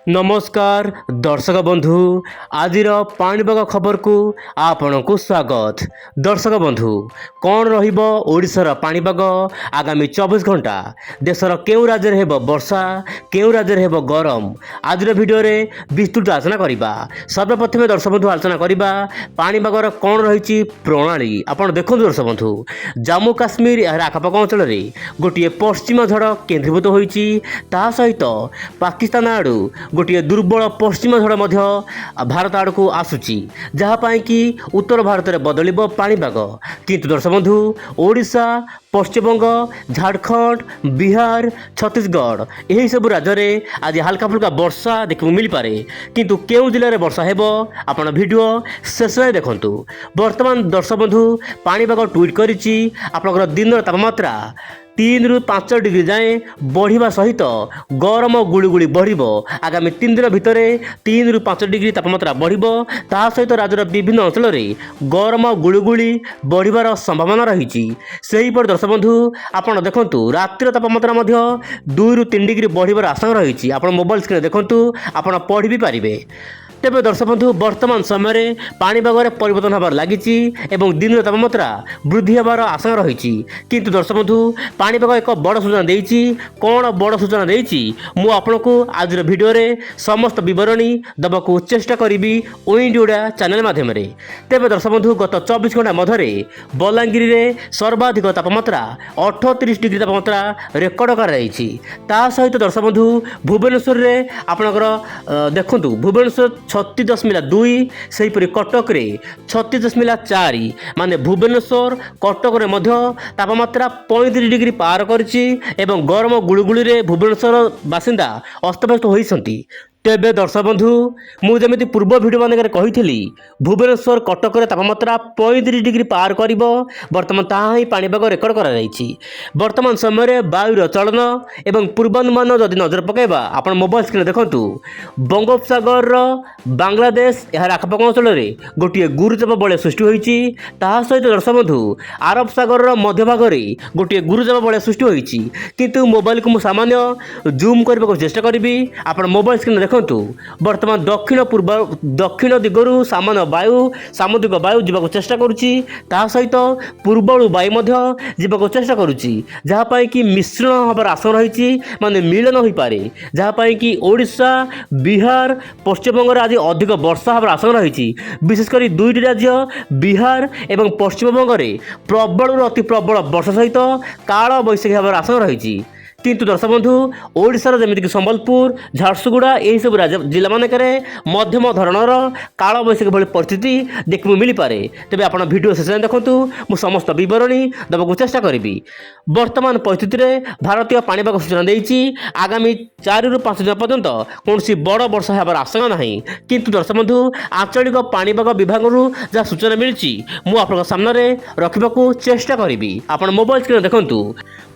नमस्कार दर्शक बंधु आज पाणीपाग खबर को आपण को स्वागत। दर्शक बंधु कौन रशार पाणीपाग आगामी 24 घंटा देशर केउ राज्य हेब वर्षा केउ राज्य हेब गरम आज भिडियो विस्तृत आलोचना करवा। सर्वप्रथम दर्शक बंधु आलोचना करवा पाणीपागर कौन रही प्रणाली। आपड़ देखो दर्शक बंधु जम्मू काश्मीर यार आखपाख अंचल गोटे पश्चिम झड़ केन्द्रीभूत होती सहित पाकिस्तान आड़ू गोटे दुर्बल पश्चिम झड़ भारत आड़ को आसूची जहाँपाई कि उत्तर भारत में बदल पाणीपाग। किंतु दर्शक बंधु ओडिशा पश्चिमबंग झारखंड बिहार छत्तीसगढ़ यही सब राज्य में आज हल्का फुल्का वर्षा देखा मिल पारे। किंतु केउ जिले में वर्षा हेब आपण वीडियो शेष में देखंतु। वर्तमान दर्शक बंधु पाणीपाग ट्वीट करिछि आपनकर दिन तापमात्रा 3 ରୁ 5 डिग्री जाए बढ़िया सहित गरम गुड़गुड़ी बढ़ आगामी 3 दिन भितर 3 ରୁ 5 डिग्री तापमात्रा बढ़ सहित राज्यर विभिन्न अंचल में गरम गुड़गुड़ी बढ़िबार संभावना रही। सेहीपरि दर्शक बंधु आपड़ देखु रातिर तापमात्रा 2 ରୁ 3 डिग्री बढ़िबार आशंका रही। आप मोबाइल स्क्रीन देखु आप पढ़ी भी पारे। तेज दर्शक बंधु वर्तमान समय पाणीपाग परिवर्तन होबार लगी दिन तापमात्रा वृद्धि होबार आशंका रही। किंतु दर्शक बंधु पाणीपाग एक बड़ सूचना देती। कौन बड़ सूचना देती मु आपको आज भिडियो समस्त बरणी देवाक चेष्टा करी ओइंडिया चैनल माध्यम। तेज दर्शक बंधु गत 24 घंटा मध्य बलांगीर में सर्वाधिक तापमात्रा 38 डिग्री तापमात्रा रेकर्ड कर सहित दर्शक बंधु भुवनेश्वर में आपणकर देखु भुवनेश्वर 36.2 सेहीपरि कटक रे 36.4 माने भुवनेश्वर कटक रे तापमात्रा 35 डिग्री पार करछि एवं गरम गुळगुळी रे भुवनेश्वर बासिंदा अस्तव्यस्त होइसंती। तेबे दर्शक बंधु मुझे पूर्व भिडियो मान कही भुवनेश्वर कटक तापमात्रा 35 डिग्री पार कर बर्तमान ताहा ही पाणीपाग रेकर्ड कर वर्तमान समय वायुर चलन एवं पूर्वानुमान जदि नजर पकड़ा आप मोबाइल स्क्रीन देखु बंगोपसागर बांग्लादेश यार आखपाख अंचल में गोटे गुरुचाप बलय सृष्टि होती सहित दर्शक बंधु आरब सागर मध्य भाग में गोटे गुरुचाप बलय सृष्टि होती। किंतु मोबाइल को सामान्य जूम करने को चेष्टा करी आप मोबाइल स्क्रीन देखु वर्तमान दक्षिण दिगरु सामान्य वायु सामुद्रिक वायु जीवाक चेष्टा करुच्ची सहित पूर्वणु वायु जीवाक चेष्टा करुच्ची जहाँपाई कि मिश्रण हबार आशंका रही माने मिलन हो पारे जहाँपाई कि ओडिशा बिहार पश्चिमबंग आज अधिक वर्षा हबार आशंका रही। विशेषकर दुईटी राज्य बिहार एवं पश्चिमबंग में प्रबल अति प्रबल वर्षा सहित काल बैशाखी हबार आशंका रही। किंतु दर्शक बंधु ओडिशार जमीक संबलपुर झारसुगुड़ा यही सब जिला मानक मध्यम धरणर काल बैशाखी भली परिस्थिति देखा मिल पारे। तेज आप भिडियो शेष में देखु मु समस्त बरणी देवाक चेष्टा करी। वर्तमान परिस्थिति में भारतीय पाणीपाग सूचना देती आगामी 4 ରୁ 5 दिन पर्यंत कौन बड़ वर्षा होबार आशंका ना। किंतु दर्शक बंधु आंचलिक पाणीपाग विभाग जहाँ सूचना मिली मु आप सामने रखा चेष्टा करी। आप मोबाइल स्क्रीन देखु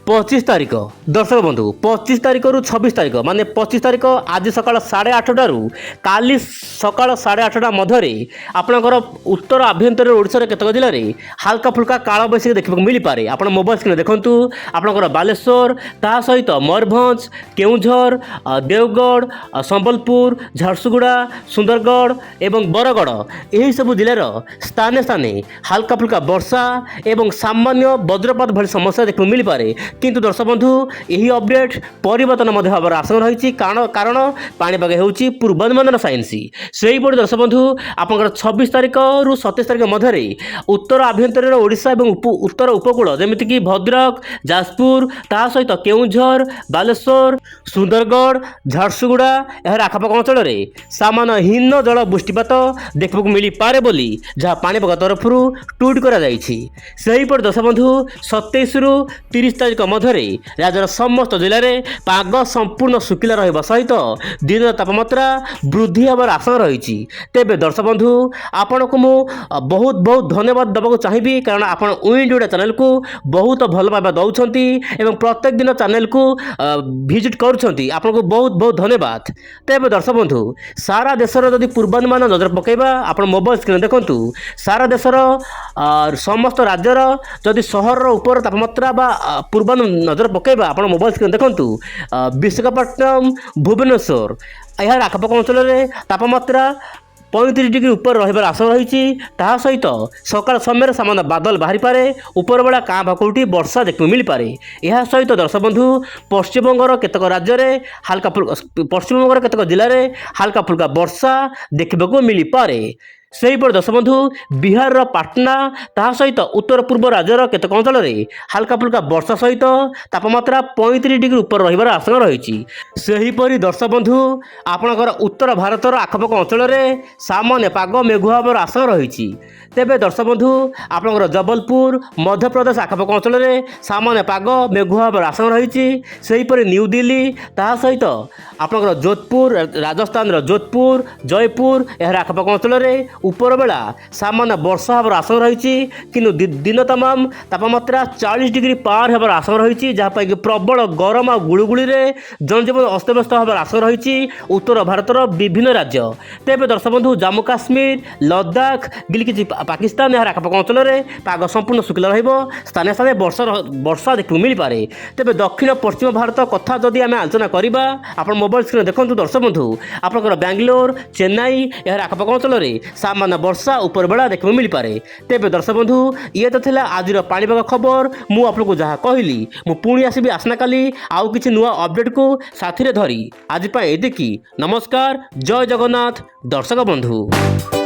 25 तारीख दर्शक बंधु 25 तारीख रु 26 तारीख माने 25 तारीख आज सकाल 8:30 रु काली सकाल 8:30 मध्य आपणकर उत्तर आभ्यंतर ओडिशा केतक जिले में हल्का फुल्का काल बैशाखी देखा मिल पारे। आप मोबाइल स्क्रीन देखु आपणकर बालेश्वर ता सहित मयूरभंज केउझर देवगढ़ संबलपुर झारसुगुड़ा सुंदरगढ़ एवं बरगढ़ यही सब जिलार स्थाने स्थाने हल्का फुल्का वर्षा एवं सामान्य वज्रपात भली समस्या देखा मिल पारे। किंतु दर्शक बंधु यही अपडेट परिवर्तन होबार आशंका रही कारण पाणीपाग होउची पूर्वानुमान साइंस। से दर्शक बंधु आपंकर 26 तारीख रु 27 तारीख मध्य उत्तर आभ्यंतर ओडिशा और उत्तर उपकूल जमीक भद्रक जाजपुर ता सहित केउझर बालेश्वर सुंदरगढ़ झारसुगुड़ा यार आखपाख अंचल में सामान्य हीन जल वृष्टिपात देखा मिल पारे बोली जहाँ पाणीपाग तरफ ट्वीट कर दर्शक बंधु 27 ରୁ 30 तारीख मध्य राज्यर समस्त जिले में पाग संपूर्ण शुखिला रहा सहित दिन तापमात्रा वृद्धि होबार आशंका रही। तेज दर्शक बंधु आपण को मु बहुत बहुत धन्यवाद देवाक चाहिए कारण आप ओइंडिया चैनल को बहुत भल भाव दौरान एवं प्रत्येक दिन चैनल को विजिट करुँच आपको बहुत बहुत धन्यवाद। तेज दर्शक बंधु सारा देशर जदि पूर्वानुमान नजर पकड़ा आप मोबाइल स्क्रीन देखु सारा देशर समस्त राज्यर जदि सहर उपर तापमात्रा पूर्वानुमान नजर पकड़ा आप मोबाइल स्क्रीन देखु विशाखापट्टनम भुवनेश्वर ଏହାର ଆଖପାଖ ଅଞ୍ଚଳରେ ତାପମାତ୍ରା 35 ଡିଗ୍ରୀ ଉପରେ ରହିବାର ଆଶଙ୍କା ରହିଛି। ତାହା ସହିତ ସକାଳ ସମୟରେ ସାମାନ୍ୟ ବାଦଲ ବାହାରିପାରେ, ଉପରବେଳା କାଁ ଭାଁ କେଉଁଠି ବର୍ଷା ଦେଖିବାକୁ ମିଳିପାରେ। ଏହା ସହିତ ଦର୍ଶକ ବନ୍ଧୁ ପଶ୍ଚିମବଙ୍ଗର କେତେକ ରାଜ୍ୟରେ ପଶ୍ଚିମବଙ୍ଗର କେତେକ ଜିଲ୍ଲାରେ ହାଲକା ଫୁଲକା ବର୍ଷା ଦେଖିବାକୁ ମିଳିପାରେ। ସେହିପରି ଦର୍ଶକ ବନ୍ଧୁ ବିହାରର ପାଟନା ତାହା ସହିତ ଉତ୍ତର ପୂର୍ବ ରାଜ୍ୟର କେତେକ ଅଞ୍ଚଳରେ ହାଲକା ଫୁଲକା ବର୍ଷା ସହିତ ତାପମାତ୍ରା 35 ଡିଗ୍ରୀ ଉପରେ ରହିବାର ଆଶଙ୍କା ରହିଛି। ସେହିପରି ଦର୍ଶକ ବନ୍ଧୁ ଆପଣଙ୍କର ଉତ୍ତର ଭାରତର ଆଖପାଖ ଅଞ୍ଚଳରେ ସାମାନ୍ୟ ପାଗ ମେଘୁଆ ହେବାର ଆଶଙ୍କା ରହିଛି। ତେବେ ଦର୍ଶକ ବନ୍ଧୁ ଆପଣଙ୍କର ଜବଲପୁର ମଧ୍ୟପ୍ରଦେଶ ଆଖପାଖ ଅଞ୍ଚଳରେ ସାମାନ୍ୟ ପାଗ ମେଘୁଆ ହେବାର ଆଶଙ୍କା ରହିଛି। ସେହିପରି ନ୍ୟୁ ଦିଲ୍ଲୀ ତାହା ସହିତ ଆପଣଙ୍କର ଯୋଧପୁର ରାଜସ୍ଥାନର ଯୋଧପୁର ଜୟପୁର ଏହାର ଆଖପାଖ ଅଞ୍ଚଳରେ ଉପରବେଳା ସାମାନ୍ୟ ବର୍ଷା ହେବାର ଆଶଙ୍କା ରହିଛି। କିନ୍ତୁ ଦିନ ତମାମ ତାପମାତ୍ରା 40 ଡିଗ୍ରୀ ପାର ହେବାର ଆଶଙ୍କା ରହିଛି, ଯାହା ପାଇଁକି ପ୍ରବଳ ଗରମ ଆଉ ଗୁଳୁଗୁଳିରେ ଜନଜୀବନ ଅସ୍ତବ୍ୟସ୍ତ ହେବାର ଆଶଙ୍କା ରହିଛି ଉତ୍ତର ଭାରତର ବିଭିନ୍ନ ରାଜ୍ୟ। ତେବେ ଦର୍ଶକ ବନ୍ଧୁ ଜାମ୍ମୁ କାଶ୍ମୀର ଲଦାଖ ଗିଲିକିଚି ପାକିସ୍ତାନ ଏହାର ଆଖପାଖ ଅଞ୍ଚଳରେ ପାଗ ସମ୍ପୂର୍ଣ୍ଣ ଶୁଖିଲା ରହିବ, ସ୍ଥାନରେ ସ୍ଥାନରେ ବର୍ଷା ଦେଖିବାକୁ ମିଳିପାରେ। ତେବେ ଦକ୍ଷିଣ ପଶ୍ଚିମ ଭାରତ କଥା ଯଦି ଆମେ ଆଲୋଚନା କରିବା, ଆପଣ ମୋବାଇଲ ସ୍କ୍ରିନ୍ ଦେଖନ୍ତୁ ଦର୍ଶକ ବନ୍ଧୁ ଆପଣଙ୍କର ବାଙ୍ଗାଲୋର ଚେନ୍ନାଇ ଏହାର ଆଖପାଖ ଅଞ୍ଚଳରେ ସାମାନ୍ୟ ବର୍ଷା ଉପରବେଳା ଦେଖିବାକୁ ମିଳିପାରେ। ତେବେ ଦର୍ଶକ ବନ୍ଧୁ ଇଏ ତ ଥିଲା ଆଜିର ପାଣିପାଗ ଖବର। ମୁଁ ଆପଣଙ୍କୁ ଯାହା କହିଲି, ମୁଁ ପୁଣି ଆସିବି ଆସନ୍ତାକାଲି ଆଉ କିଛି ନୂଆ ଅପଡେଟକୁ ସାଥିରେ ଧରି। ଆଜି ପାଇଁ ଏତିକି। ନମସ୍କାର, ଜୟ ଜଗନ୍ନାଥ ଦର୍ଶକ ବନ୍ଧୁ।